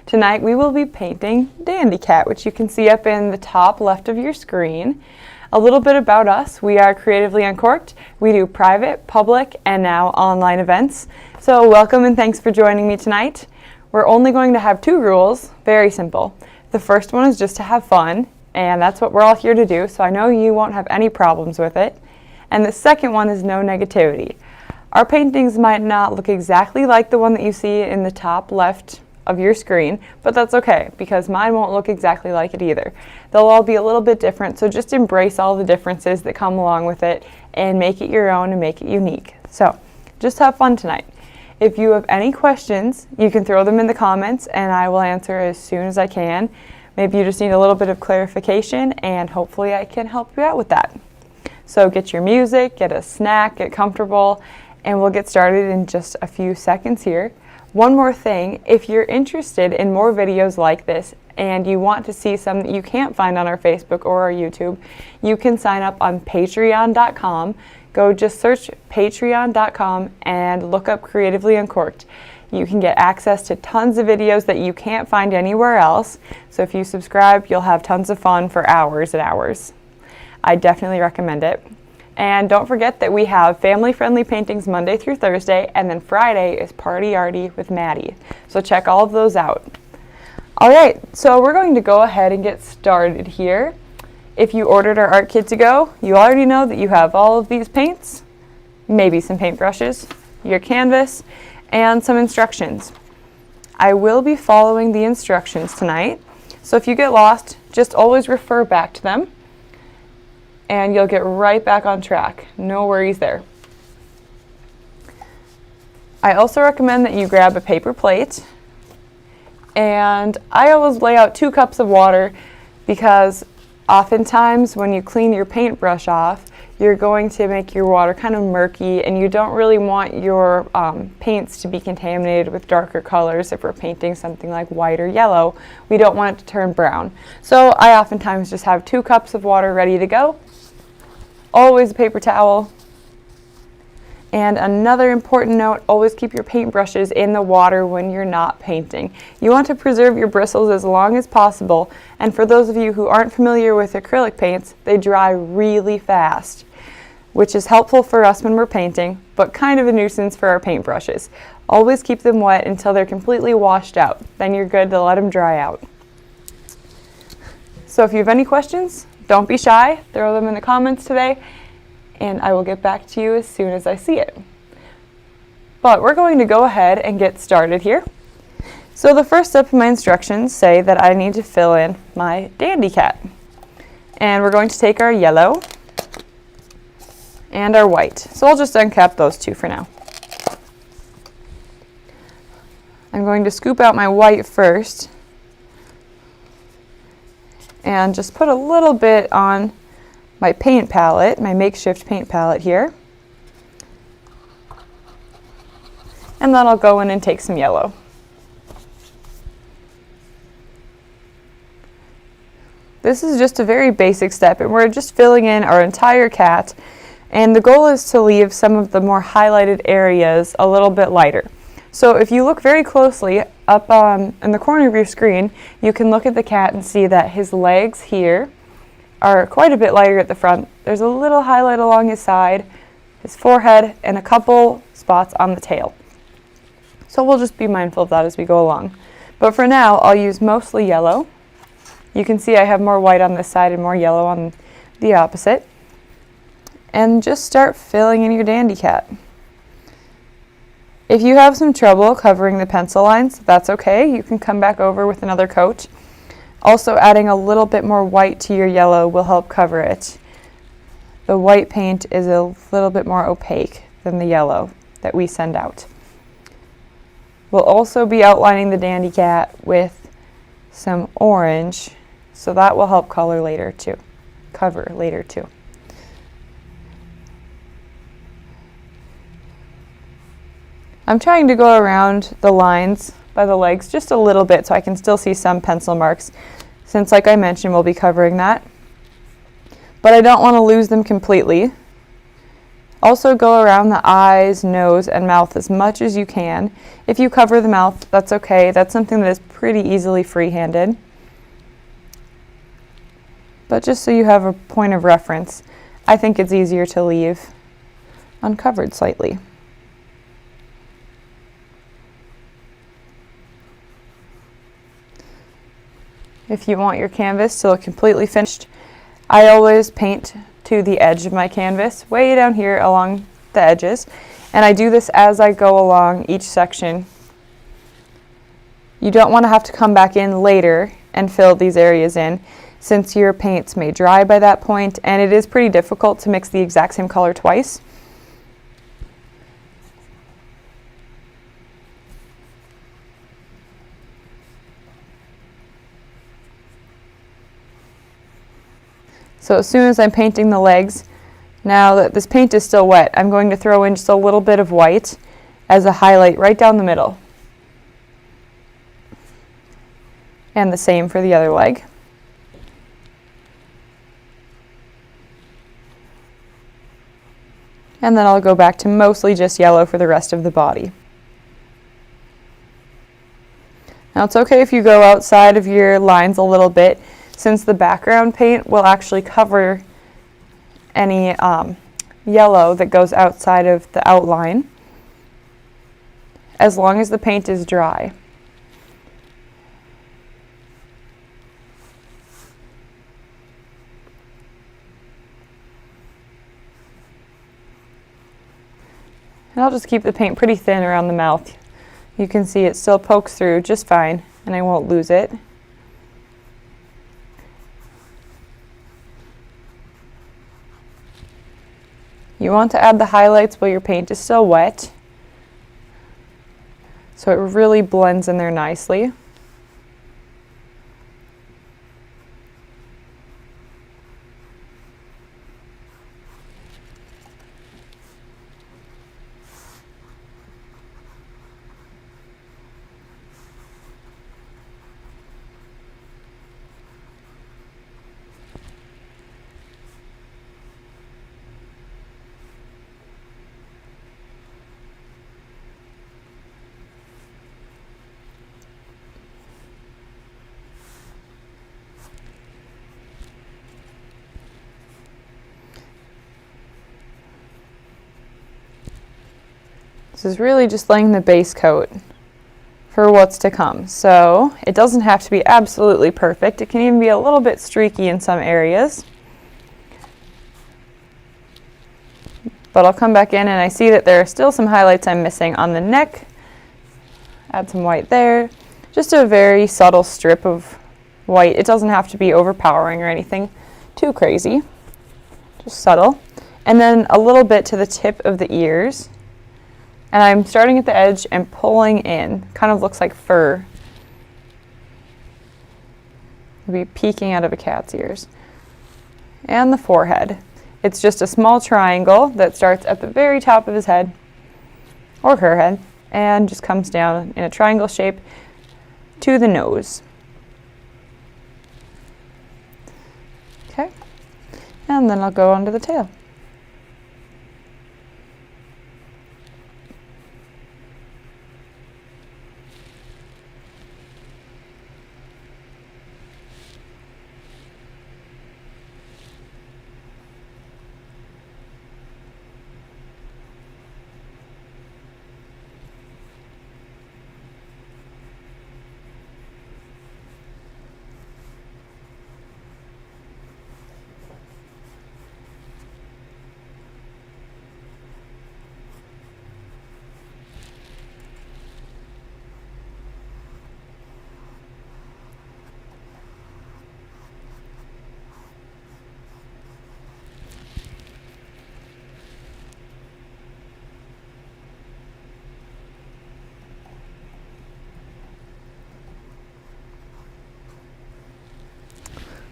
Tonight we will be painting Dandy Cat, which you can see up in the top left of your screen. A little bit about us. We are Creatively Uncorked. We do private, public, and now online events. So welcome and thanks for joining me tonight. We're only going to have 2 rules, very simple. The first one is just to have fun, and that's what we're all here to do, so I know you won't have any problems with it. And the second one is no negativity. Our paintings might not look exactly like the one that you see in the top left of your screen, but that's okay because mine won't look exactly like it either. They'll all be a little bit different, so just embrace all the differences that come along with it and make it your own and make it unique. So just have fun tonight. If you have any questions, you can throw them in the comments and I will answer as soon as I can. Maybe you just need a little bit of clarification and hopefully I can help you out with that. So get your music, get a snack, get comfortable, and we'll get started in just a few seconds here. One more thing, if you're interested in more videos like this and you want to see some that you can't find on our Facebook or our YouTube, you can sign up on patreon.com. Go just search patreon.com and look up Creatively Uncorked. You can get access to tons of videos that you can't find anywhere else. So if you subscribe, you'll have tons of fun for hours and hours. I definitely recommend it. And don't forget that we have family-friendly paintings Monday through Thursday, and then Friday is Party Arty with Maddie. So check all of those out. All right, so we're going to go ahead and get started here. If you ordered our art kit to go, you already know that you have all of these paints, maybe some paintbrushes, your canvas, and some instructions. I will be following the instructions tonight, so if you get lost, just always refer back to them. And you'll get right back on track. No worries there. I also recommend that you grab a paper plate, and I always lay out 2 cups of water because oftentimes when you clean your paintbrush off, you're going to make your water kind of murky and you don't really want your paints to be contaminated with darker colors. If we're painting something like white or yellow, we don't want it to turn brown. So I oftentimes just have 2 cups of water ready to go. Always a paper towel. And another important note, always keep your paintbrushes in the water when you're not painting. You want to preserve your bristles as long as possible, and for those of you who aren't familiar with acrylic paints, they dry really fast, which is helpful for us when we're painting, but kind of a nuisance for our paintbrushes. Always keep them wet until they're completely washed out. Then you're good to let them dry out. So if you have any questions, don't be shy, throw them in the comments today, and I will get back to you as soon as I see it. But we're going to go ahead and get started here. So the first step of my instructions say that I need to fill in my Dandy Cat. And we're going to take our yellow and our white. So I'll just uncap those 2 for now. I'm going to scoop out my white first and just put a little bit on my paint palette, my makeshift paint palette here. And then I'll go in and take some yellow. This is just a very basic step and we're just filling in our entire cat, and the goal is to leave some of the more highlighted areas a little bit lighter. So if you look very closely up in the corner of your screen, you can look at the cat and see that his legs here are quite a bit lighter at the front. There's a little highlight along his side, his forehead, and a couple spots on the tail. So we'll just be mindful of that as we go along. But for now, I'll use mostly yellow. You can see I have more white on this side and more yellow on the opposite. And just start filling in your Dandy Cat. If you have some trouble covering the pencil lines, that's okay. You can come back over with another coat. Also, adding a little bit more white to your yellow will help cover it. The white paint is a little bit more opaque than the yellow that we send out. We'll also be outlining the Dandy Cat with some orange, so that will help cover later too. I'm trying to go around the lines by the legs just a little bit so I can still see some pencil marks, since like I mentioned we'll be covering that. But I don't want to lose them completely. Also go around the eyes, nose, and mouth as much as you can. If you cover the mouth, that's okay. That's something that is pretty easily free-handed. But just so you have a point of reference, I think it's easier to leave uncovered slightly. If you want your canvas to look completely finished, I always paint to the edge of my canvas, way down here along the edges, and I do this as I go along each section. You don't want to have to come back in later and fill these areas in, since your paints may dry by that point, and it is pretty difficult to mix the exact same color twice. So as soon as I'm painting the legs, now that this paint is still wet, I'm going to throw in just a little bit of white as a highlight right down the middle. And the same for the other leg. And then I'll go back to mostly just yellow for the rest of the body. Now it's okay if you go outside of your lines a little bit, since the background paint will actually cover any yellow that goes outside of the outline, as long as the paint is dry. And I'll just keep the paint pretty thin around the mouth. You can see it still pokes through just fine, and I won't lose it. You want to add the highlights while your paint is still wet, so it really blends in there nicely. This is really just laying the base coat for what's to come. So it doesn't have to be absolutely perfect. It can even be a little bit streaky in some areas. But I'll come back in and I see that there are still some highlights I'm missing on the neck. Add some white there. Just a very subtle strip of white. It doesn't have to be overpowering or anything too crazy. Just subtle. And then a little bit to the tip of the ears. And I'm starting at the edge and pulling in. Kind of looks like fur. Maybe peeking out of a cat's ears. And the forehead. It's just a small triangle that starts at the very top of his head, or her head, and just comes down in a triangle shape to the nose. Okay, and then I'll go on to the tail.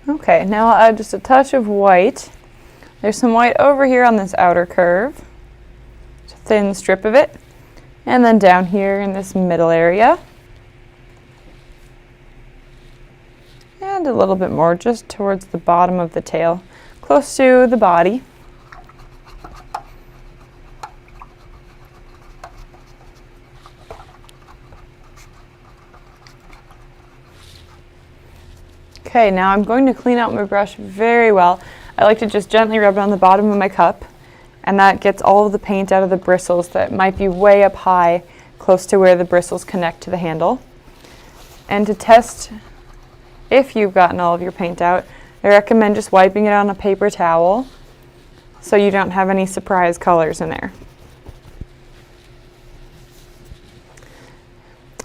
Okay, now I'll add just a touch of white. There's some white over here on this outer curve. Just a thin strip of it. And then down here in this middle area. And a little bit more just towards the bottom of the tail, close to the body. Okay, now I'm going to clean out my brush very well. I like to just gently rub it on the bottom of my cup, and that gets all of the paint out of the bristles that might be way up high, close to where the bristles connect to the handle. And to test if you've gotten all of your paint out, I recommend just wiping it on a paper towel so you don't have any surprise colors in there.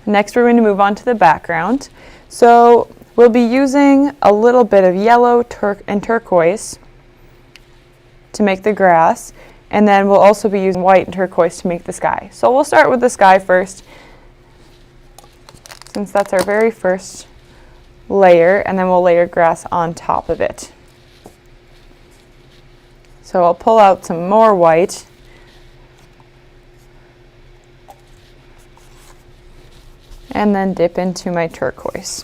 Next, we're going to move on to the background. So we'll be using a little bit of yellow and turquoise to make the grass, and then we'll also be using white and turquoise to make the sky. So we'll start with the sky first, since that's our very first layer, and then we'll layer grass on top of it. So I'll pull out some more white. And then dip into my turquoise.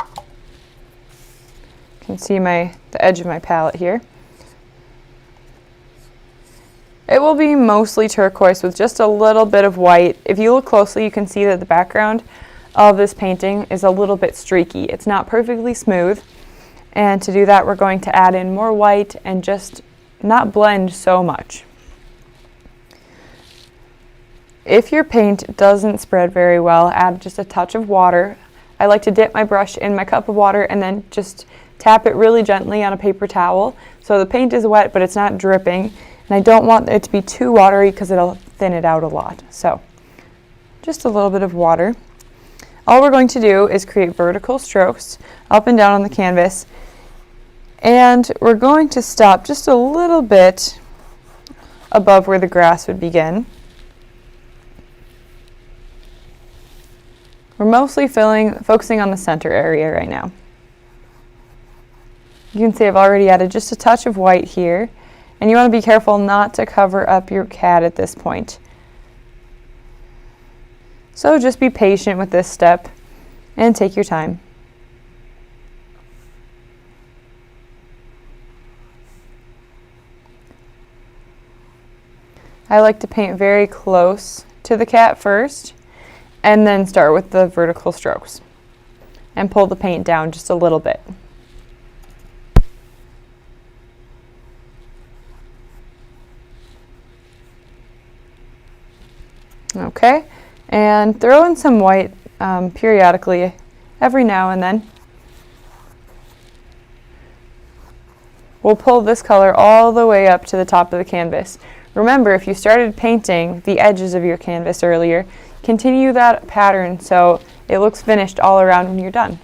You can see the edge of my palette here. It will be mostly turquoise with just a little bit of white. If you look closely, you can see that the background of this painting is a little bit streaky. It's not perfectly smooth. And to do that, we're going to add in more white and just not blend so much. If your paint doesn't spread very well, add just a touch of water. I like to dip my brush in my cup of water and then just tap it really gently on a paper towel so the paint is wet but it's not dripping. And I don't want it to be too watery because it'll thin it out a lot. So just a little bit of water. All we're going to do is create vertical strokes up and down on the canvas. And we're going to stop just a little bit above where the grass would begin. We're mostly focusing on the center area right now. You can see I've already added just a touch of white here, and you want to be careful not to cover up your cat at this point. So just be patient with this step and take your time. I like to paint very close to the cat first, and then start with the vertical strokes and pull the paint down just a little bit. Okay, and throw in some white periodically every now and then. We'll pull this color all the way up to the top of the canvas. Remember, if you started painting the edges of your canvas earlier, continue that pattern so it looks finished all around when you're done.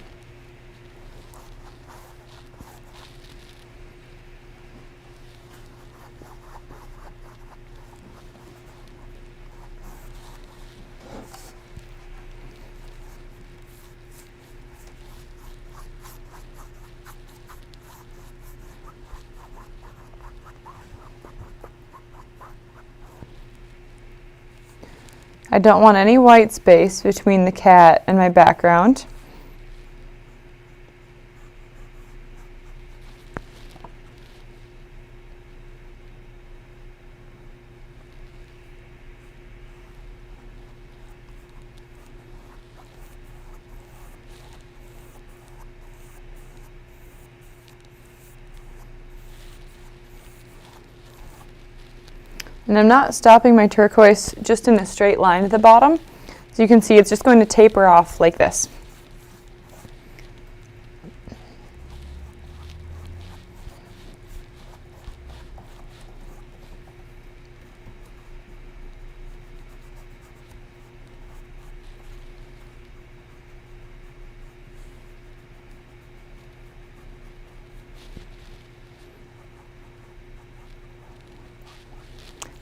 I don't want any white space between the cat and my background. And I'm not stopping my turquoise just in a straight line at the bottom. So you can see it's just going to taper off like this.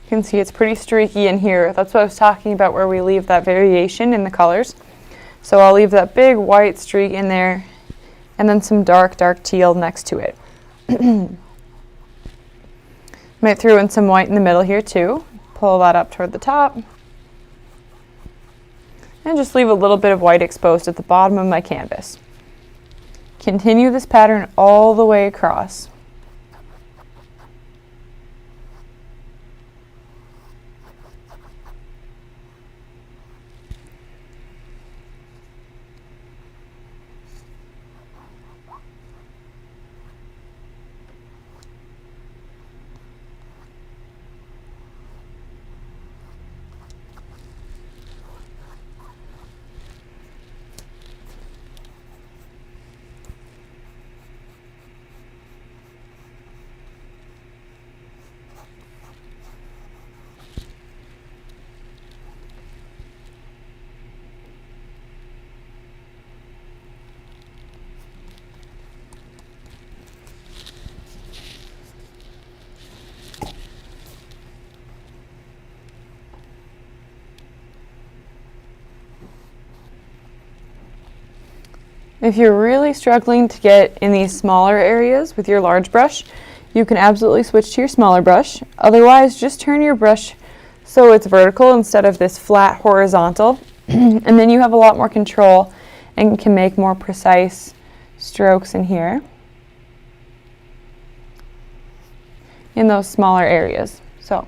You can see it's pretty streaky in here. That's what I was talking about, where we leave that variation in the colors. So I'll leave that big white streak in there and then some dark teal next to it. Might throw in some white in the middle here too. Pull that up toward the top. And just leave a little bit of white exposed at the bottom of my canvas. Continue this pattern all the way across. If you're really struggling to get in these smaller areas with your large brush, you can absolutely switch to your smaller brush. Otherwise, just turn your brush so it's vertical instead of this flat horizontal, and then you have a lot more control and can make more precise strokes in here in those smaller areas. So.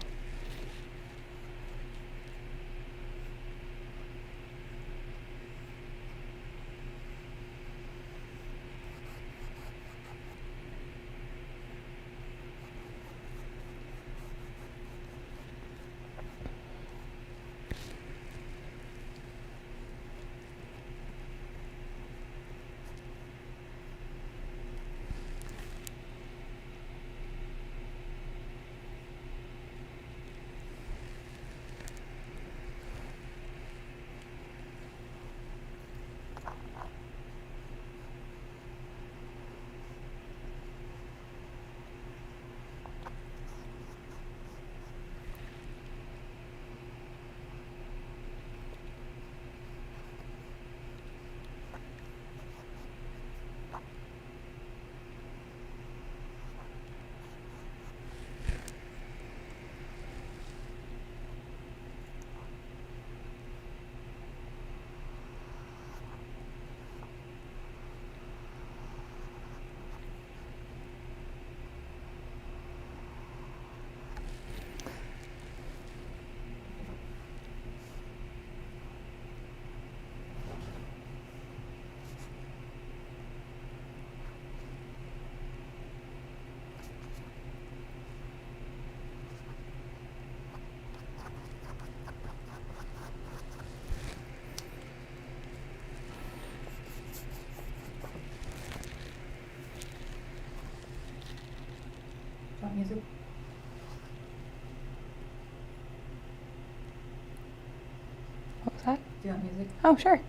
Music? What was that? Do you want music? Oh, sure.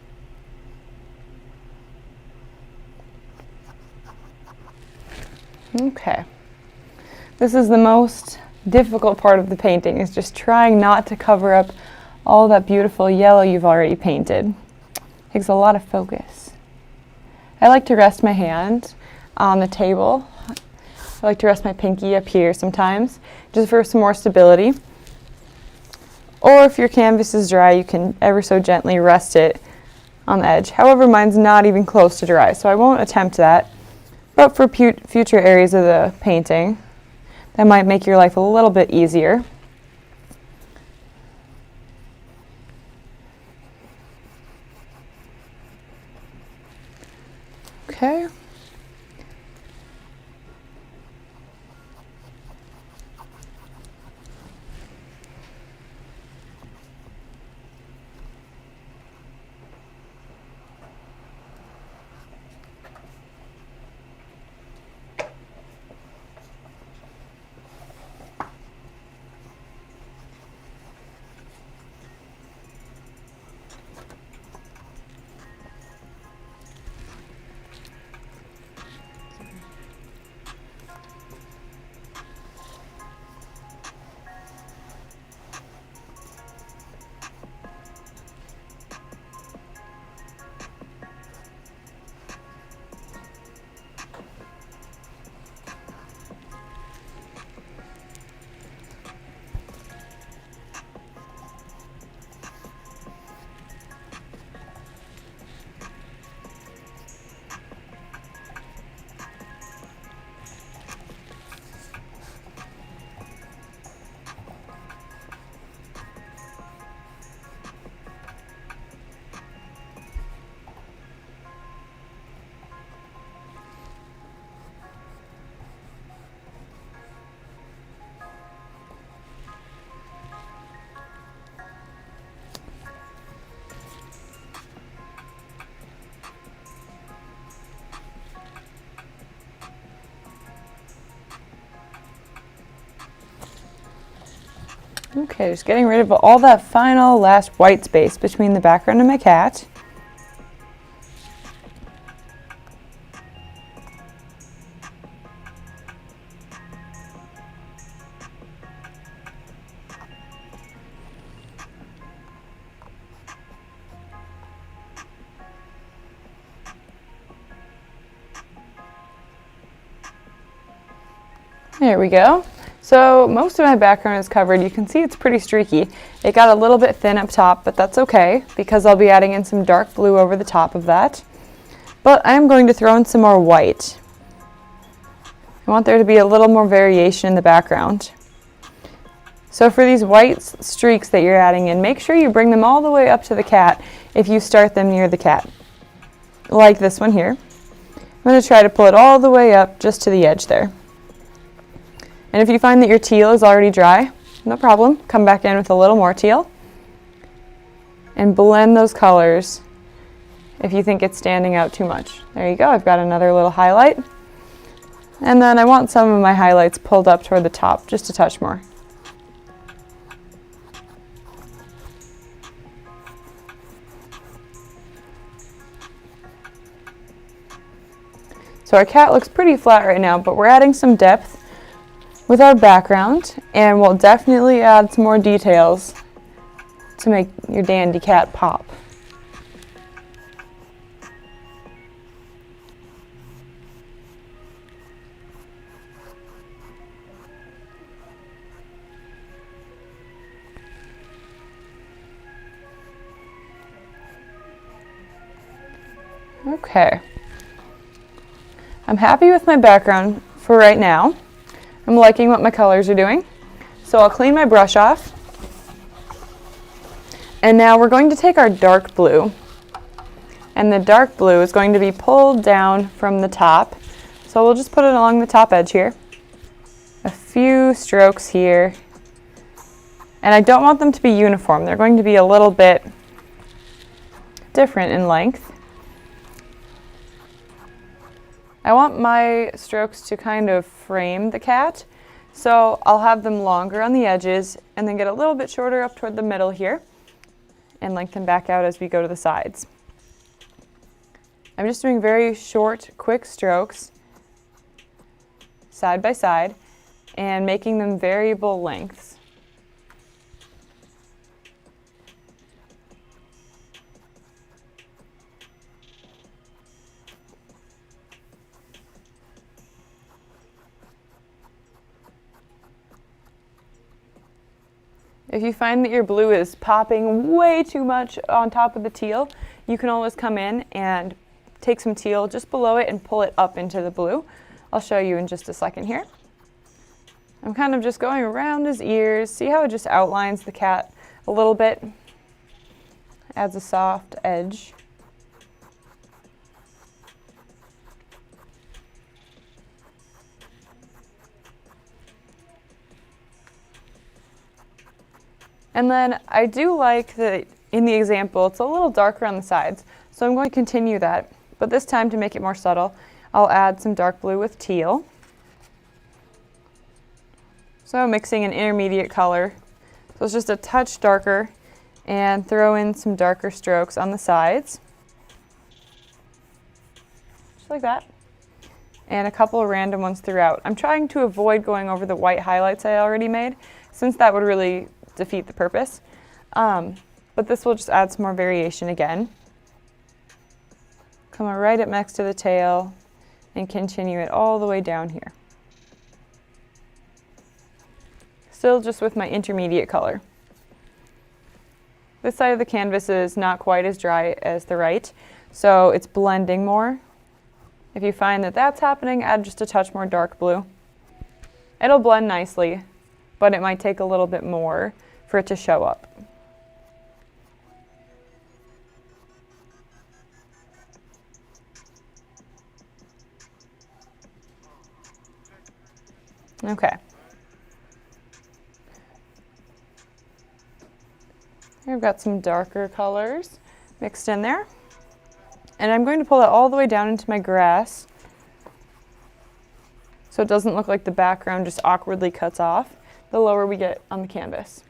Okay. This is the most difficult part of the painting, is just trying not to cover up all that beautiful yellow you've already painted. Takes a lot of focus. I like to rest my hand on the table. I like to rest my pinky up here sometimes, just for some more stability. Or if your canvas is dry, you can ever so gently rest it on the edge. However, mine's not even close to dry, so I won't attempt that. But for future areas of the painting, that might make your life a little bit easier. Okay. Okay, just getting rid of all that final last white space between the background and my cat. There we go. So most of my background is covered. You can see it's pretty streaky. It got a little bit thin up top, but that's okay because I'll be adding in some dark blue over the top of that. But I am going to throw in some more white. I want there to be a little more variation in the background. So for these white streaks that you're adding in, make sure you bring them all the way up to the cat if you start them near the cat. Like this one here. I'm going to try to pull it all the way up just to the edge there. And if you find that your teal is already dry, no problem. Come back in with a little more teal. And blend those colors if you think it's standing out too much. There you go, I've got another little highlight. And then I want some of my highlights pulled up toward the top, just a touch more. So our cat looks pretty flat right now, but we're adding some depth with our background, and we'll definitely add some more details to make your dandy cat pop. Okay. I'm happy with my background for right now. I'm liking what my colors are doing. So I'll clean my brush off. And now we're going to take our dark blue. And the dark blue is going to be pulled down from the top. So we'll just put it along the top edge here. A few strokes here. And I don't want them to be uniform. They're going to be a little bit different in length. I want my strokes to kind of frame the cat, so I'll have them longer on the edges and then get a little bit shorter up toward the middle here and lengthen back out as we go to the sides. I'm just doing very short, quick strokes side by side and making them variable lengths. If you find that your blue is popping way too much on top of the teal, you can always come in and take some teal just below it and pull it up into the blue. I'll show you in just a second here. I'm kind of just going around his ears. See how it just outlines the cat a little bit? Adds a soft edge. And then I do like that in the example, it's a little darker on the sides. So I'm going to continue that, but this time to make it more subtle, I'll add some dark blue with teal. So mixing an intermediate color. So it's just a touch darker and throw in some darker strokes on the sides. Just like that. And a couple of random ones throughout. I'm trying to avoid going over the white highlights I already made, since that would really defeat the purpose. But this will just add some more variation again. Come right up next to the tail and continue it all the way down here. Still just with my intermediate color. This side of the canvas is not quite as dry as the right, so it's blending more. If you find that that's happening, add just a touch more dark blue. It'll blend nicely, but it might take a little bit more for it to show up. Okay. Here I've got some darker colors mixed in there. And I'm going to pull that all the way down into my grass so it doesn't look like the background just awkwardly cuts off the lower we get on the canvas.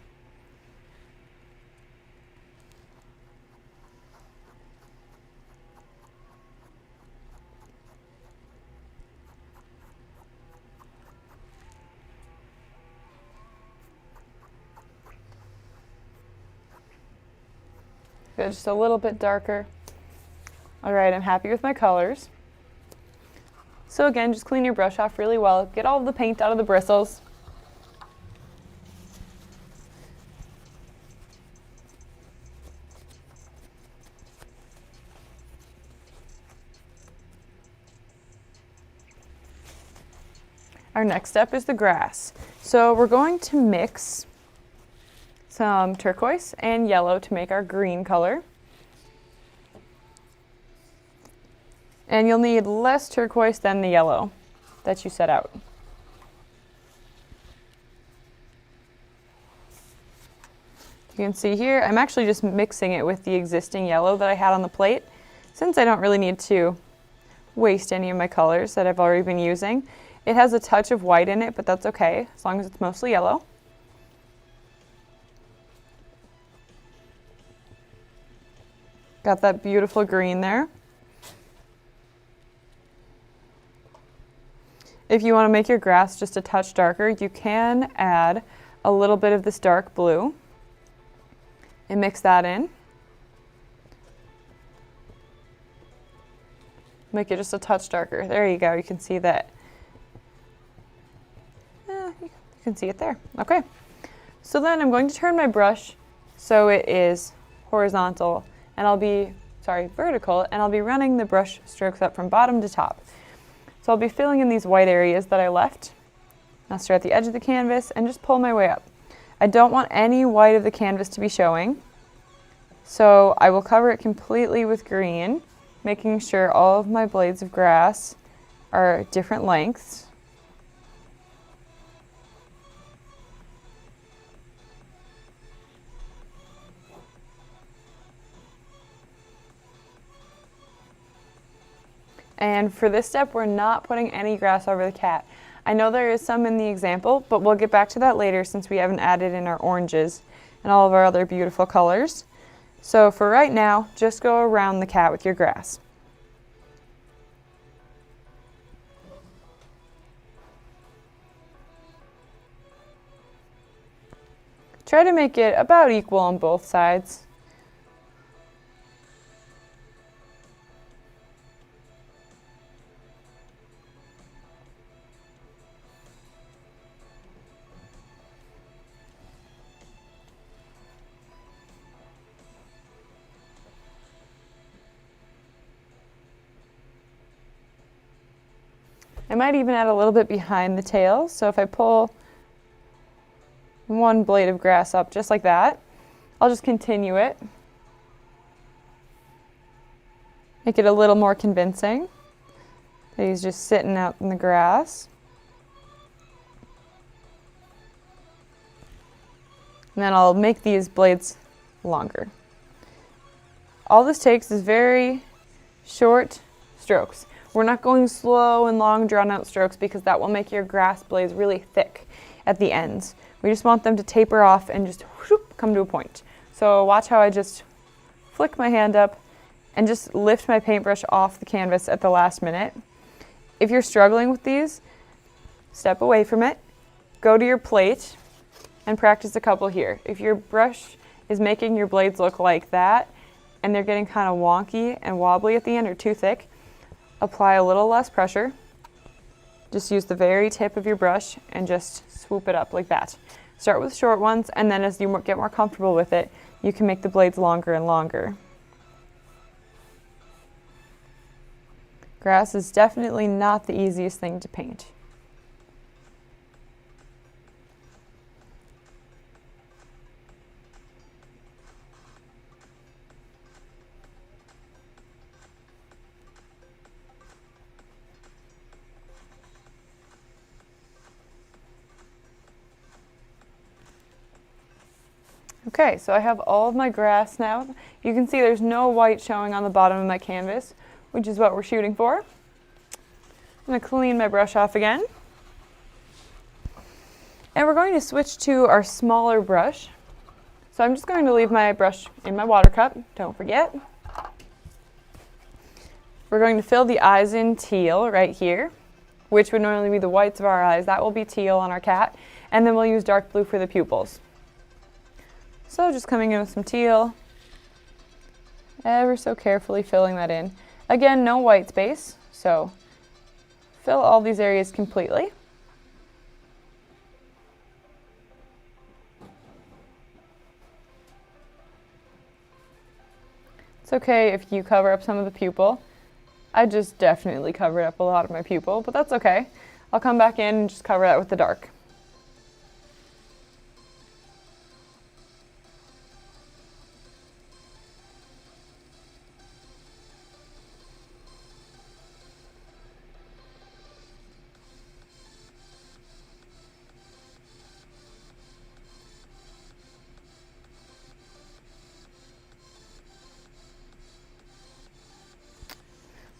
Good, just a little bit darker. All right, I'm happy with my colors. So again, just clean your brush off really well. Get all of the paint out of the bristles. Our next step is the grass. So we're going to mix some turquoise and yellow to make our green color. And you'll need less turquoise than the yellow that you set out. You can see here, I'm actually just mixing it with the existing yellow that I had on the plate, since I don't really need to waste any of my colors that I've already been using. It has a touch of white in it, but that's okay, as long as it's mostly yellow. Got that beautiful green there. If you want to make your grass just a touch darker, you can add a little bit of this dark blue and mix that in. Make it just a touch darker. There you go, you can see that. You can see it there. Okay, so then I'm going to turn my brush so it is horizontal, and vertical, and I'll be running the brush strokes up from bottom to top. So I'll be filling in these white areas that I left. I'll start at the edge of the canvas and just pull my way up. I don't want any white of the canvas to be showing, so I will cover it completely with green, making sure all of my blades of grass are different lengths. And for this step, we're not putting any grass over the cat. I know there is some in the example, but we'll get back to that later since we haven't added in our oranges and all of our other beautiful colors. So for right now, just go around the cat with your grass. Try to make it about equal on both sides. I might even add a little bit behind the tail, so if I pull one blade of grass up just like that, I'll just continue it. Make it a little more convincing that he's just sitting out in the grass. And then I'll make these blades longer. All this takes is very short strokes. We're not going slow and long drawn out strokes because that will make your grass blades really thick at the ends. We just want them to taper off and just whoop, come to a point. So watch how I just flick my hand up and just lift my paintbrush off the canvas at the last minute. If you're struggling with these, step away from it, go to your plate and practice a couple here. If your brush is making your blades look like that and they're getting kind of wonky and wobbly at the end or too thick, apply a little less pressure. Just use the very tip of your brush and just swoop it up like that. Start with short ones, and then as you get more comfortable with it, you can make the blades longer and longer. Grass is definitely not the easiest thing to paint. Okay, so I have all of my grass now. You can see there's no white showing on the bottom of my canvas, which is what we're shooting for. I'm going to clean my brush off again. And we're going to switch to our smaller brush. So I'm just going to leave my brush in my water cup, don't forget. We're going to fill the eyes in teal right here, which would normally be the whites of our eyes. That will be teal on our cat. And then we'll use dark blue for the pupils. So just coming in with some teal, ever so carefully filling that in. Again, no white space, so fill all these areas completely. It's okay if you cover up some of the pupil. I just definitely covered up a lot of my pupil, but that's okay. I'll come back in and just cover that with the dark.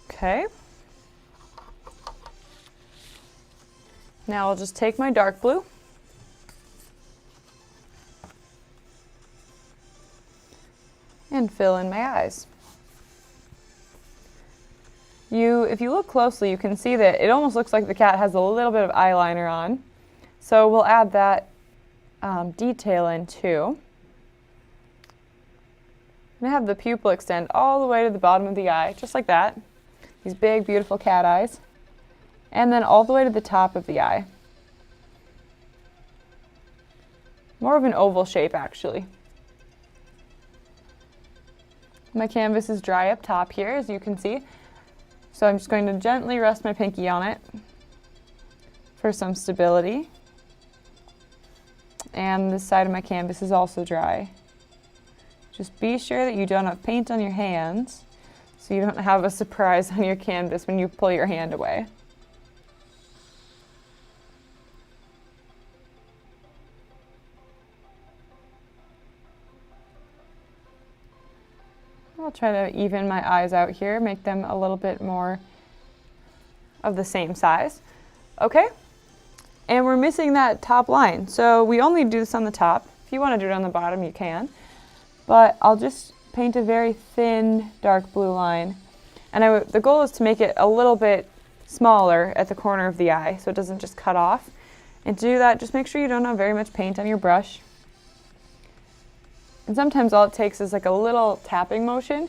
Okay. Now I'll just take my dark blue and fill in my eyes. If you look closely, you can see that it almost looks like the cat has a little bit of eyeliner on. So we'll add that detail in too. And I have the pupil extend all the way to the bottom of the eye, just like that. These big, beautiful cat eyes. And then all the way to the top of the eye. More of an oval shape, actually. My canvas is dry up top here, as you can see. So I'm just going to gently rest my pinky on it for some stability. And this side of my canvas is also dry. Just be sure that you don't have paint on your hands, so you don't have a surprise on your canvas when you pull your hand away. I'll try to even my eyes out here, make them a little bit more of the same size. Okay, and we're missing that top line, so we only do this on the top. If you want to do it on the bottom, you can. But I'll just paint a very thin dark blue line. And the goal is to make it a little bit smaller at the corner of the eye so it doesn't just cut off. And to do that, just make sure you don't have very much paint on your brush. And sometimes all it takes is like a little tapping motion.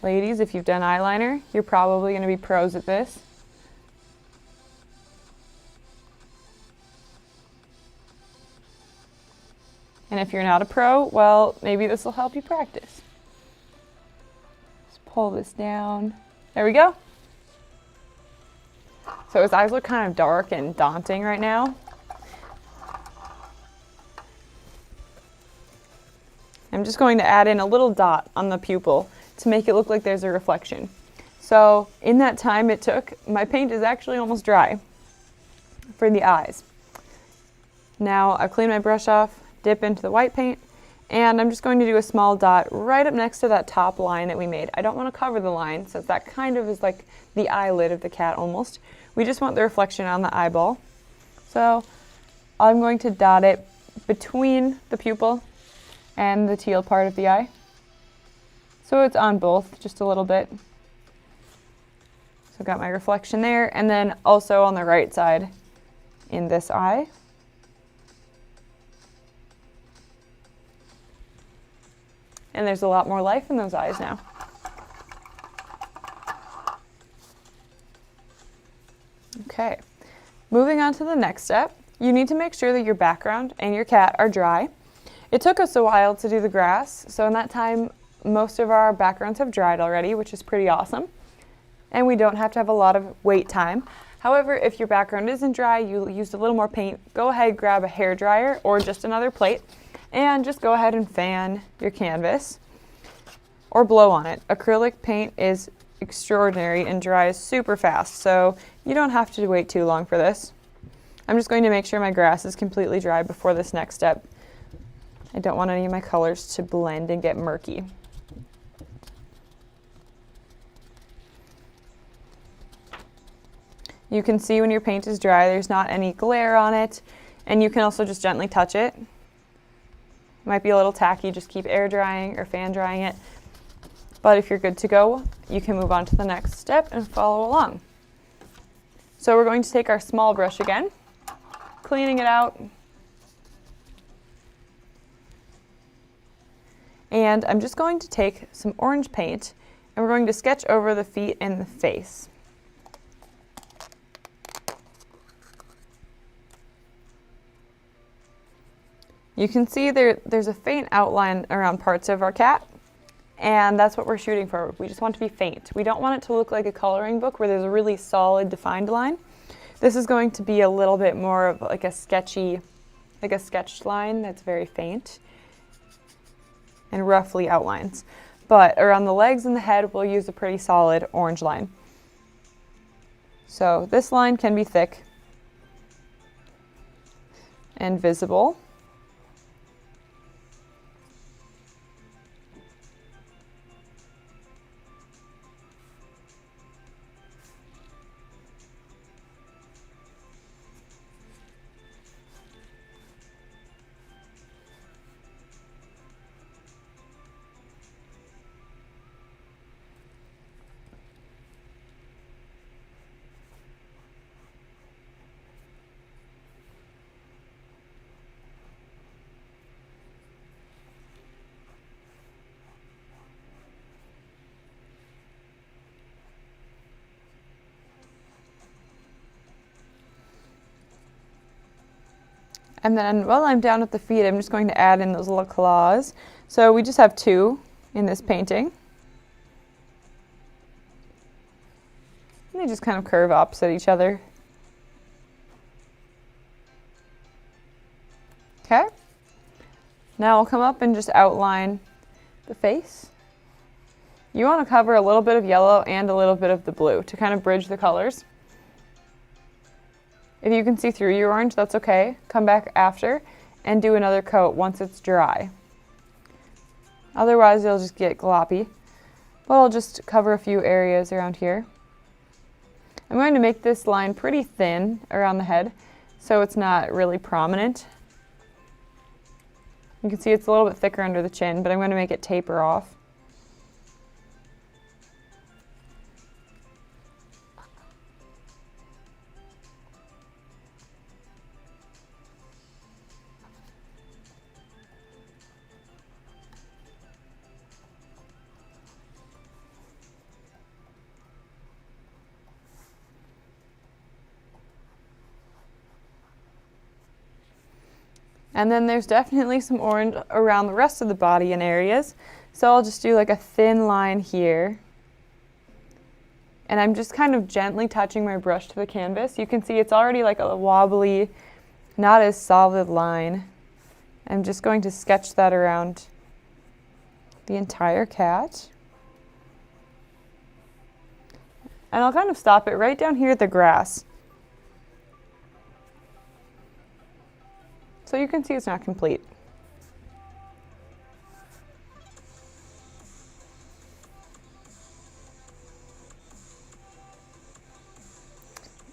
Ladies, if you've done eyeliner, you're probably going to be pros at this. And if you're not a pro, well, maybe this will help you practice. Just pull this down. There we go. So his eyes look kind of dark and daunting right now. I'm just going to add in a little dot on the pupil to make it look like there's a reflection. So in that time it took, my paint is actually almost dry for the eyes. Now I've cleaned my brush off, dip into the white paint, and I'm just going to do a small dot right up next to that top line that we made. I don't want to cover the line, since that kind of is like the eyelid of the cat almost. We just want the reflection on the eyeball. So I'm going to dot it between the pupil and the teal part of the eye. So it's on both, just a little bit. So I've got my reflection there, and then also on the right side in this eye. And there's a lot more life in those eyes now. Okay, moving on to the next step, you need to make sure that your background and your cat are dry. It took us a while to do the grass, so in that time, most of our backgrounds have dried already, which is pretty awesome. And we don't have to have a lot of wait time. However, if your background isn't dry, you used a little more paint, go ahead, grab a hair dryer or just another plate, and just go ahead and fan your canvas or blow on it. Acrylic paint is extraordinary and dries super fast, so you don't have to wait too long for this. I'm just going to make sure my grass is completely dry before this next step. I don't want any of my colors to blend and get murky. You can see when your paint is dry, there's not any glare on it, and you can also just gently touch it. Might be a little tacky, just keep air drying or fan drying it. But if you're good to go, you can move on to the next step and follow along. So we're going to take our small brush again, cleaning it out. And I'm just going to take some orange paint and we're going to sketch over the feet and the face. You can see there's a faint outline around parts of our cat, and that's what we're shooting for. We just want it to be faint. We don't want it to look like a coloring book where there's a really solid defined line. This is going to be a little bit more of like a sketched line that's very faint and roughly outlines. But around the legs and the head, we'll use a pretty solid orange line. So this line can be thick and visible. And then while I'm down at the feet, I'm just going to add in those little claws. So we just have 2 in this painting. And they just kind of curve opposite each other. Okay. Now I'll come up and just outline the face. You want to cover a little bit of yellow and a little bit of the blue to kind of bridge the colors. If you can see through your orange, that's okay. Come back after and do another coat once it's dry. Otherwise, it'll just get gloppy. But I'll just cover a few areas around here. I'm going to make this line pretty thin around the head, so it's not really prominent. You can see it's a little bit thicker under the chin, but I'm going to make it taper off. And then there's definitely some orange around the rest of the body in areas. So I'll just do like a thin line here. And I'm just kind of gently touching my brush to the canvas. You can see it's already like a wobbly, not as solid line. I'm just going to sketch that around the entire cat. And I'll kind of stop it right down here at the grass. So you can see it's not complete.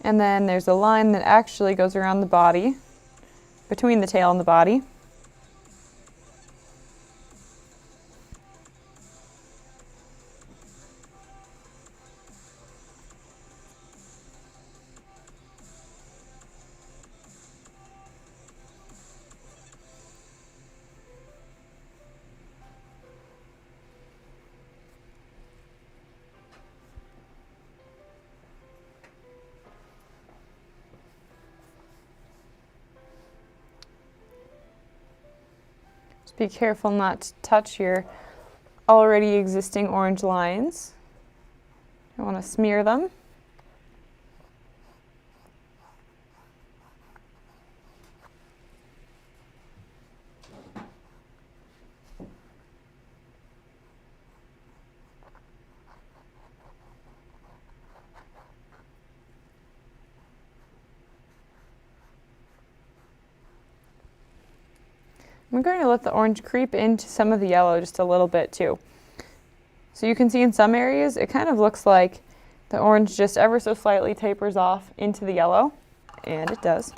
And then there's a line that actually goes around the body, between the tail and the body. Be careful not to touch your already existing orange lines. I want to smear them. I'm going to let the orange creep into some of the yellow just a little bit too. So you can see in some areas it kind of looks like the orange just ever so slightly tapers off into the yellow, and it does.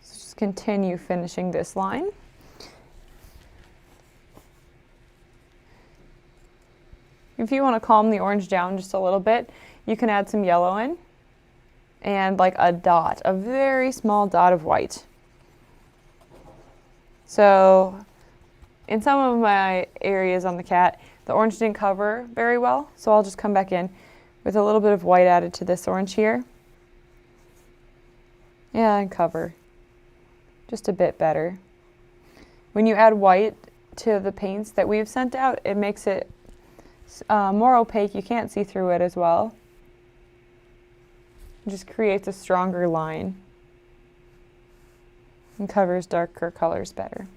So just continue finishing this line. If you want to calm the orange down just a little bit, you can add some yellow in. and like a dot, a very small dot of white. So in some of my areas on the cat, the orange didn't cover very well, so I'll just come back in with a little bit of white added to this orange here. Yeah, and cover just a bit better. When you add white to the paints that we've sent out, it makes it more opaque. You can't see through it as well. It just creates a stronger line and covers darker colors better.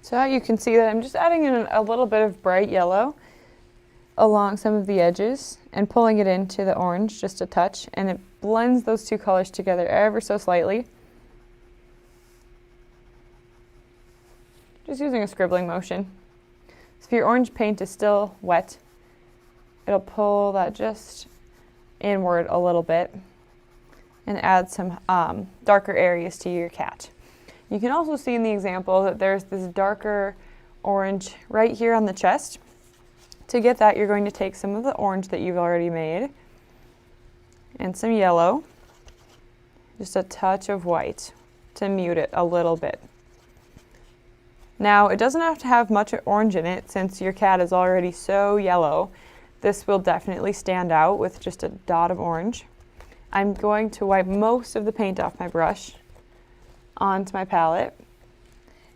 So you can see that I'm just adding in a little bit of bright yellow along some of the edges and pulling it into the orange just a touch, and it blends those two colors together ever so slightly. Just using a scribbling motion. So if your orange paint is still wet, it'll pull that just inward a little bit and add some darker areas to your cat. You can also see in the example that there's this darker orange right here on the chest. To get that, you're going to take some of the orange that you've already made and some yellow, just a touch of white to mute it a little bit. Now, it doesn't have to have much orange in it since your cat is already so yellow. This will definitely stand out with just a dot of orange. I'm going to wipe most of the paint off my brush onto my palette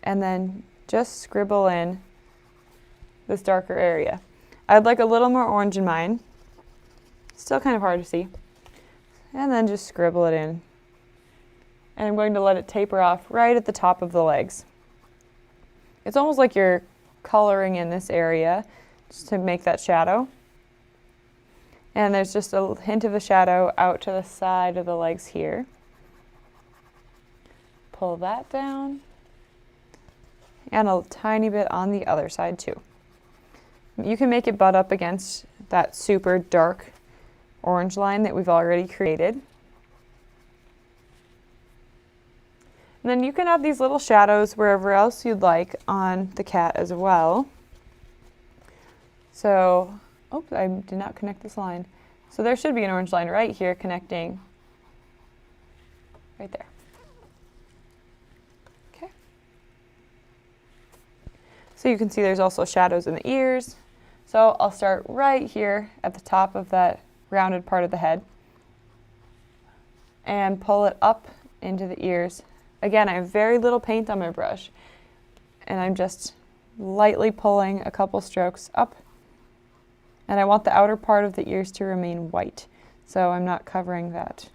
and then just scribble in this darker area. I'd like a little more orange in mine. Still kind of hard to see. And then just scribble it in. And I'm going to let it taper off right at the top of the legs. It's almost like you're coloring in this area just to make that shadow. And there's just a hint of a shadow out to the side of the legs here. Pull that down, and a tiny bit on the other side too. You can make it butt up against that super dark orange line that we've already created. And then you can add these little shadows wherever else you'd like on the cat as well. So, oops, I did not connect this line. So there should be an orange line right here connecting right there. So you can see there's also shadows in the ears. So I'll start right here at the top of that rounded part of the head and pull it up into the ears. Again, I have very little paint on my brush, and I'm just lightly pulling a couple strokes up. And I want the outer part of the ears to remain white, so I'm not covering that.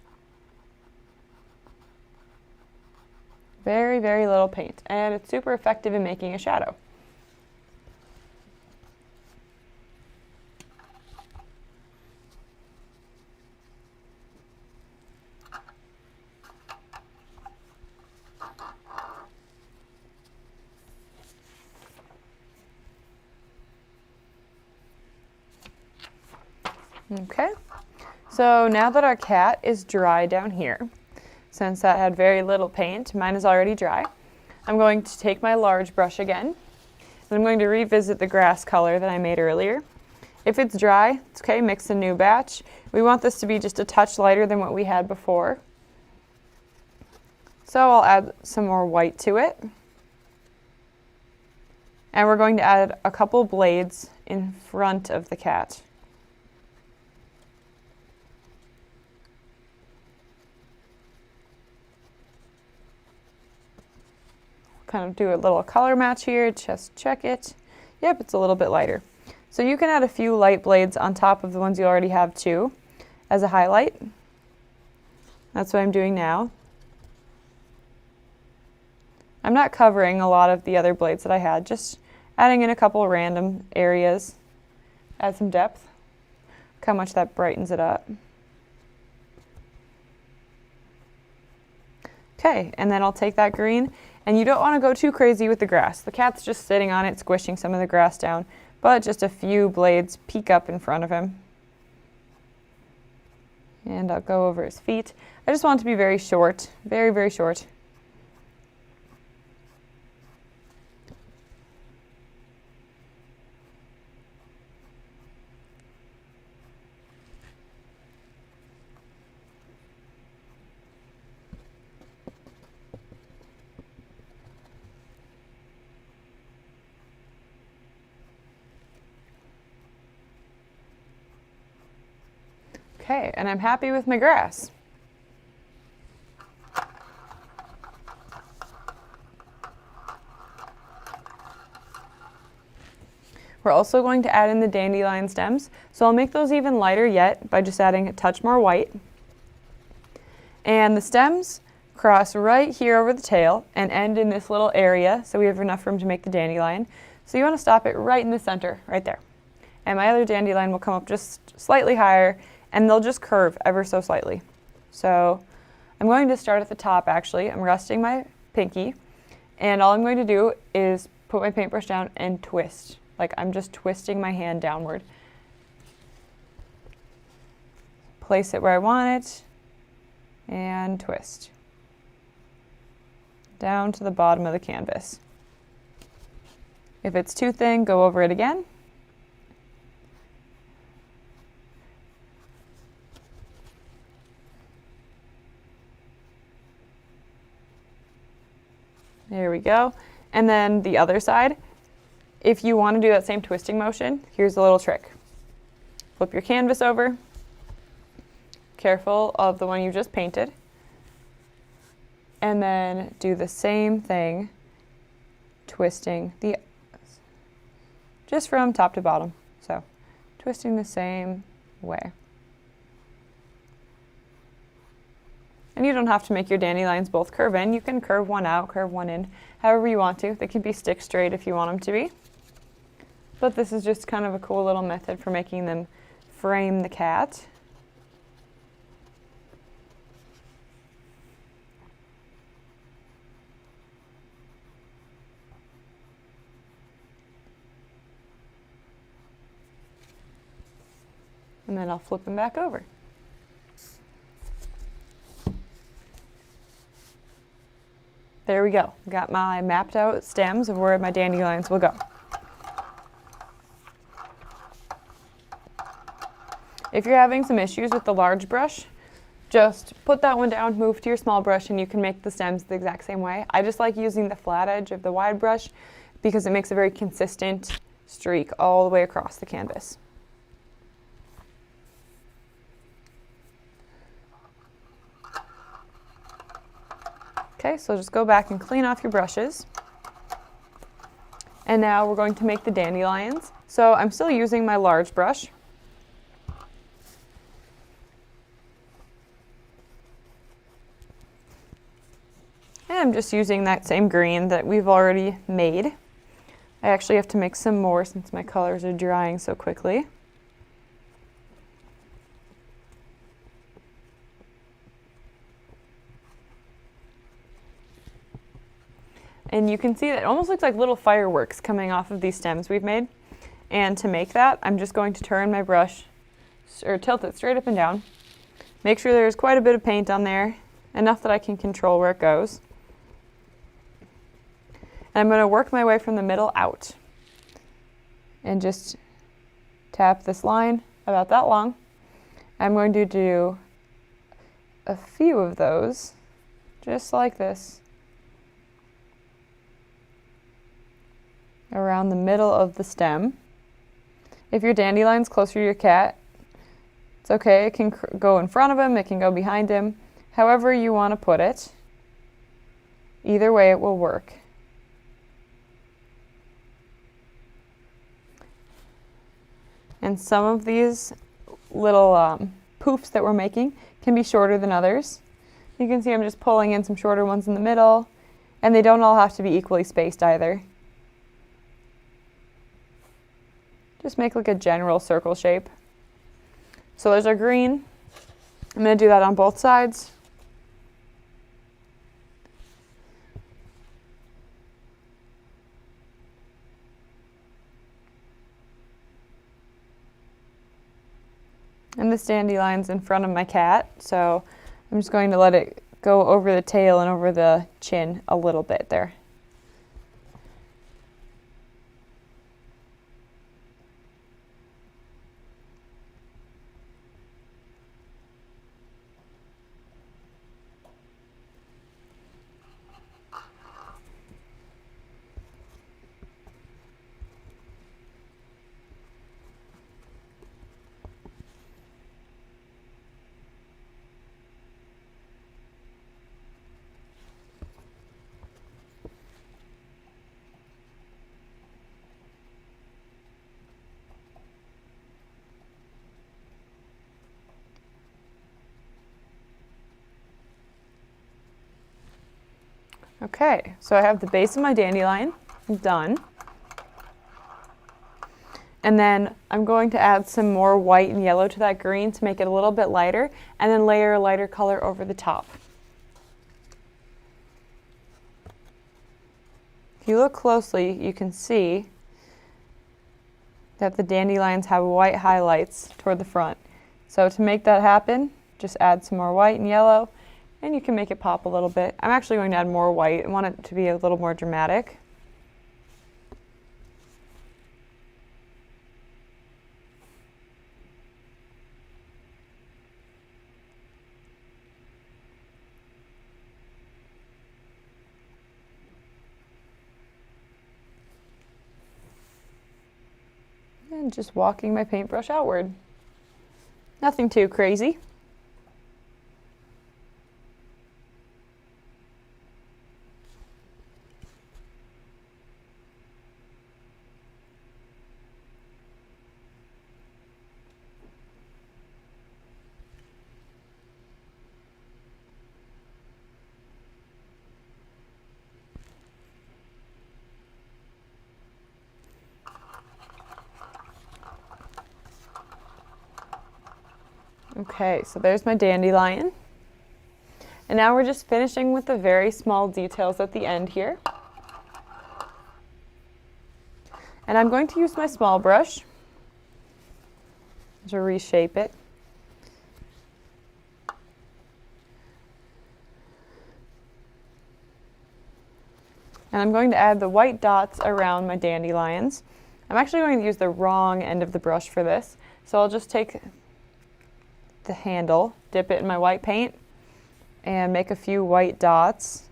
Very, very little paint, and it's super effective in making a shadow. Okay, so now that our cat is dry down here, since that had very little paint, mine is already dry, I'm going to take my large brush again, and I'm going to revisit the grass color that I made earlier. If it's dry, it's okay, mix a new batch. We want this to be just a touch lighter than what we had before. So I'll add some more white to it. And we're going to add a couple blades in front of the cat. kind of do a little color match here, just check it. Yep, it's a little bit lighter. So you can add a few light blades on top of the ones you already have too, as a highlight. That's what I'm doing now. I'm not covering a lot of the other blades that I had, just adding in a couple random areas. Add some depth. Look how much that brightens it up. Okay, and then I'll take that green, and you don't want to go too crazy with the grass. The cat's just sitting on it, squishing some of the grass down, but just a few blades peek up in front of him. And I'll go over his feet. I just want it to be very short, very, very short. Okay, and I'm happy with my grass. We're also going to add in the dandelion stems, so I'll make those even lighter yet by just adding a touch more white. And the stems cross right here over the tail and end in this little area, so we have enough room to make the dandelion. So you want to stop it right in the center, right there. And my other dandelion will come up just slightly higher, and they'll just curve ever so slightly. So I'm going to start at the top actually. I'm resting my pinky, and all I'm going to do is put my paintbrush down and twist. Like I'm just twisting my hand downward. Place it where I want it, and twist. Down to the bottom of the canvas. If it's too thin, go over it again. There we go. And then the other side, if you want to do that same twisting motion, here's a little trick. Flip your canvas over. Careful of the one you just painted. And then do the same thing, twisting the, just from top to bottom. So, twisting the same way. And you don't have to make your dandelions both curve in. You can curve one out, curve one in, however you want to. They can be stick straight if you want them to be. But this is just kind of a cool little method for making them frame the cat. And then I'll flip them back over. There we go. Got my mapped out stems of where my dandelions will go. If you're having some issues with the large brush, just put that one down, move to your small brush, and you can make the stems the exact same way. I just like using the flat edge of the wide brush because it makes a very consistent streak all the way across the canvas. Okay, so just go back and clean off your brushes. And now we're going to make the dandelions. So I'm still using my large brush. And I'm just using that same green that we've already made. I actually have to make some more since my colors are drying so quickly. And you can see that it almost looks like little fireworks coming off of these stems we've made. And to make that, I'm just going to turn my brush, or tilt it straight up and down. Make sure there's quite a bit of paint on there, enough that I can control where it goes. And I'm going to work my way from the middle out. And just tap this line about that long. I'm going to do a few of those, just like this, around the middle of the stem. If your dandelion's closer to your cat, it's okay. It can go in front of him, it can go behind him, however you want to put it. Either way it will work. And some of these little poofs that we're making can be shorter than others. You can see I'm just pulling in some shorter ones in the middle, and they don't all have to be equally spaced either. Just make like a general circle shape. So there's our green. I'm going to do that on both sides. And this dandelion's in front of my cat, so I'm just going to let it go over the tail and over the chin a little bit there. Okay, so I have the base of my dandelion done. And then I'm going to add some more white and yellow to that green to make it a little bit lighter, and then layer a lighter color over the top. If you look closely, you can see that the dandelions have white highlights toward the front. So to make that happen, just add some more white and yellow, and you can make it pop a little bit. I'm actually going to add more white. I want it to be a little more dramatic. And just walking my paintbrush outward. Nothing too crazy. Okay, so there's my dandelion. And now we're just finishing with the very small details at the end here. And I'm going to use my small brush to reshape it. And I'm going to add the white dots around my dandelions. I'm actually going to use the wrong end of the brush for this. So I'll just take the handle, dip it in my white paint, and make a few white dots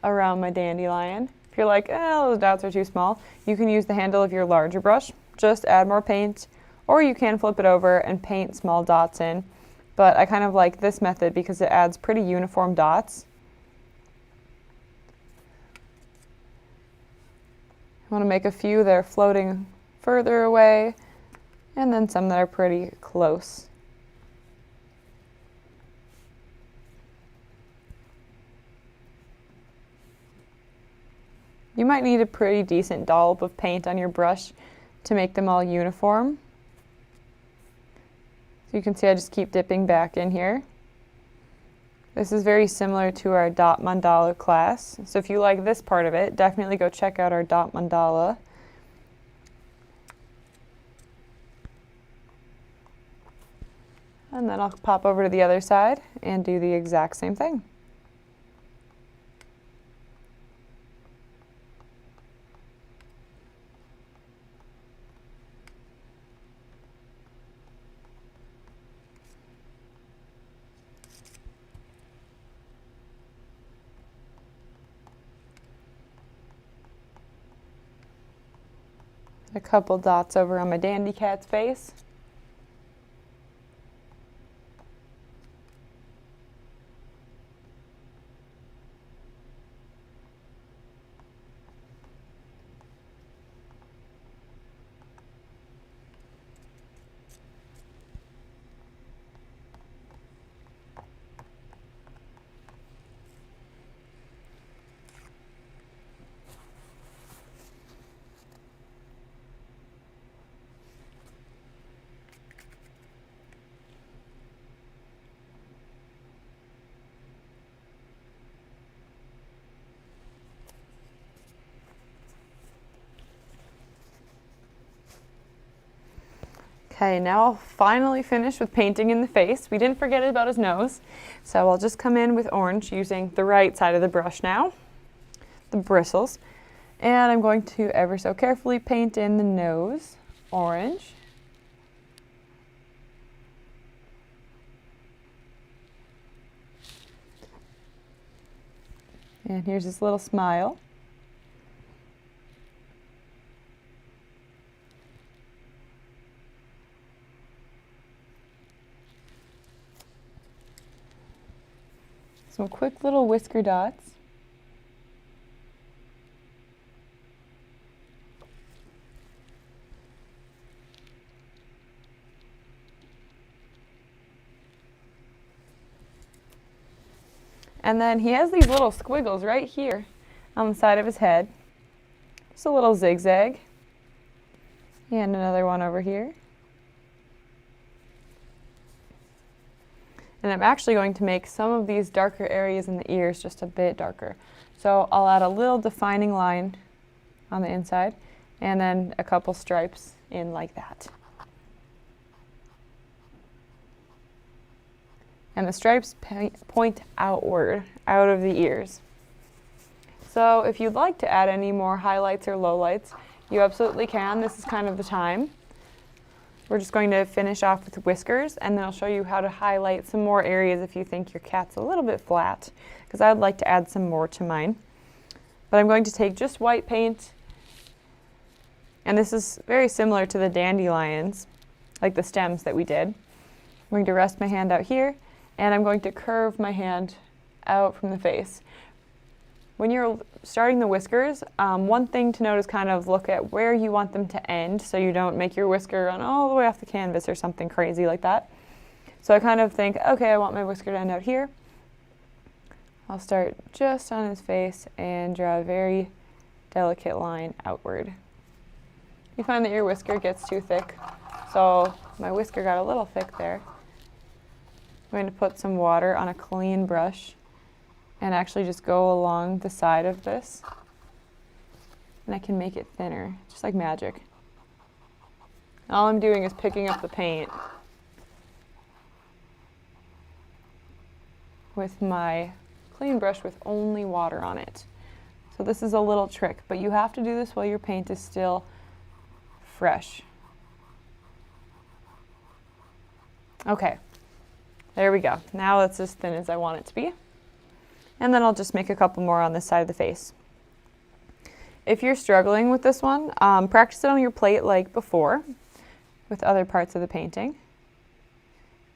around my dandelion. If you're like, oh, those dots are too small, you can use the handle of your larger brush. Just add more paint, or you can flip it over and paint small dots in. But I kind of like this method because it adds pretty uniform dots. I want to make a few that are floating further away, and then some that are pretty close. You might need a pretty decent dollop of paint on your brush to make them all uniform. So you can see I just keep dipping back in here. This is very similar to our dot mandala class. So if you like this part of it, definitely go check out our dot mandala. And then I'll pop over to the other side and do the exact same thing. A couple dots over on my dandy cat's face. Okay, now I'll finally finish with painting in the face. We didn't forget about his nose, so I'll just come in with orange using the right side of the brush now, the bristles, and I'm going to ever so carefully paint in the nose, orange. And here's his little smile. Some quick little whisker dots. And then he has these little squiggles right here on the side of his head. Just a little zigzag. And another one over here. And I'm actually going to make some of these darker areas in the ears just a bit darker. So I'll add a little defining line on the inside and then a couple stripes in like that. And the stripes point outward, out of the ears. So if you'd like to add any more highlights or lowlights, you absolutely can. This is kind of the time. We're just going to finish off with whiskers, and then I'll show you how to highlight some more areas if you think your cat's a little bit flat, because I would like to add some more to mine. But I'm going to take just white paint, and this is very similar to the dandelions, like the stems that we did. I'm going to rest my hand out here, and I'm going to curve my hand out from the face. When you're starting the whiskers, one thing to note is kind of look at where you want them to end so you don't make your whisker run all the way off the canvas or something crazy like that. So I kind of think, okay, I want my whisker to end out here. I'll start just on his face and draw a very delicate line outward. You find that your whisker gets too thick, so my whisker got a little thick there. I'm going to put some water on a clean brush and actually just go along the side of this, and I can make it thinner, just like magic. All I'm doing is picking up the paint with my clean brush with only water on it. So this is a little trick, but you have to do this while your paint is still fresh. Okay, there we go. Now it's as thin as I want it to be. And then I'll just make a couple more on this side of the face. If you're struggling with this one, practice it on your plate like before with other parts of the painting.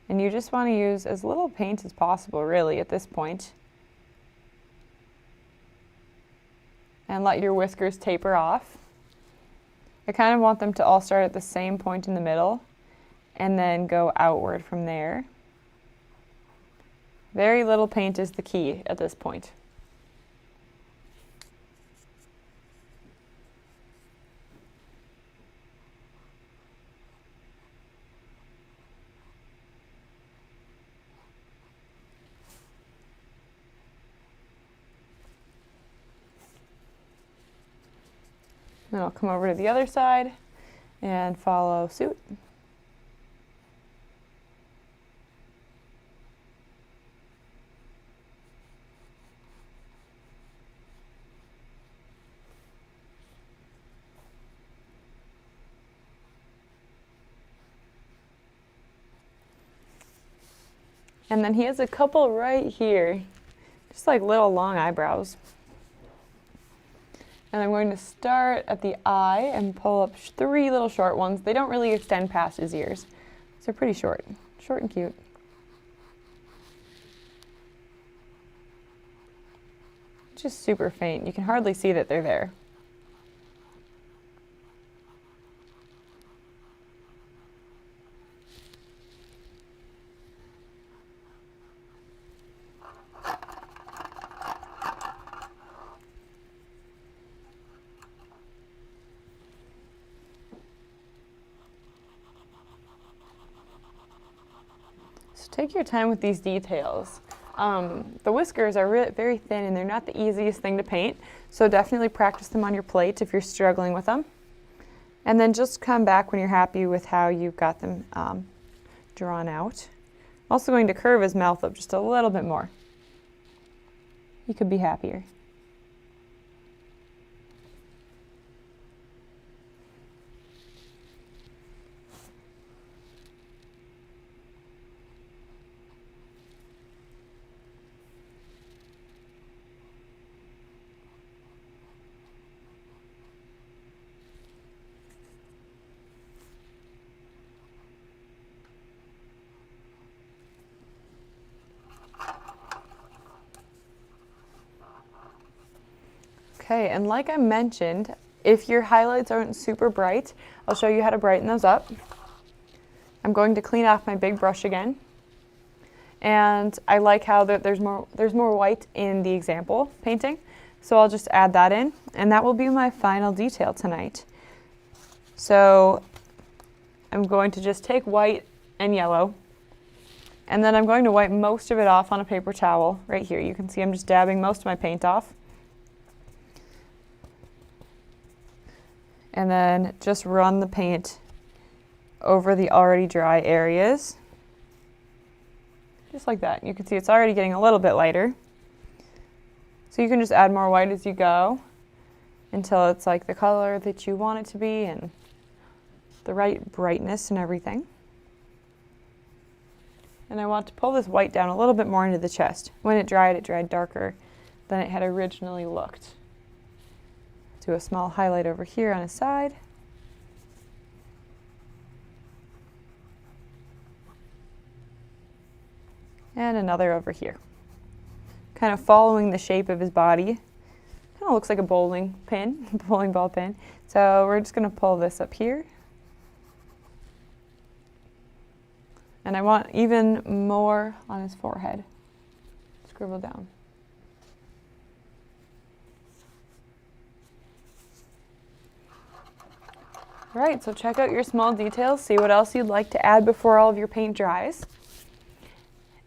And you just want to use as little paint as possible, really, at this point. And let your whiskers taper off. I kind of want them to all start at the same point in the middle and then go outward from there. Very little paint is the key at this point. Then I'll come over to the other side and follow suit. And then he has a couple right here, just like little long eyebrows. And I'm going to start at the eye and pull up 3 little short ones. They don't really extend past his ears. So they're pretty short and cute. Just super faint. You can hardly see that they're there. Take your time with these details. The whiskers are very thin and they're not the easiest thing to paint, so definitely practice them on your plate if you're struggling with them. And then just come back when you're happy with how you've got them drawn out. I'm also going to curve his mouth up just a little bit more. You could be happier. Okay, and like I mentioned, if your highlights aren't super bright, I'll show you how to brighten those up. I'm going to clean off my big brush again. And I like how there's more white in the example painting, so I'll just add that in, and that will be my final detail tonight. So I'm going to just take white and yellow, and then I'm going to wipe most of it off on a paper towel right here. You can see I'm just dabbing most of my paint off. And then just run the paint over the already dry areas. Just like that. You can see it's already getting a little bit lighter. So you can just add more white as you go until it's like the color that you want it to be and the right brightness and everything. And I want to pull this white down a little bit more into the chest. When it dried darker than it had originally looked. Do a small highlight over here on his side. And another over here. Kind of following the shape of his body. Kind of looks like a bowling pin, bowling ball pin. So we're just going to pull this up here. And I want even more on his forehead. Scribble down. All right, so check out your small details, see what else you'd like to add before all of your paint dries.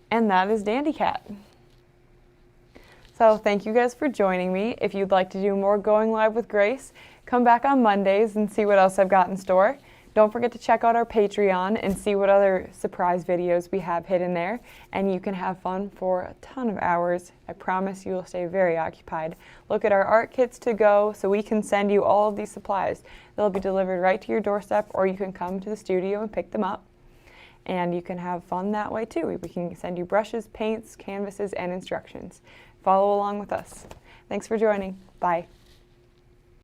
And that is Dandy Cat. So thank you guys for joining me. If you'd like to do more Going Live with Grace, come back on Mondays and see what else I've got in store. Don't forget to check out our Patreon and see what other surprise videos we have hidden there. And you can have fun for a ton of hours. I promise you will stay very occupied. Look at our art kits to go so we can send you all of these supplies. They'll be delivered right to your doorstep, or you can come to the studio and pick them up. And you can have fun that way too. We can send you brushes, paints, canvases, and instructions. Follow along with us. Thanks for joining. Bye.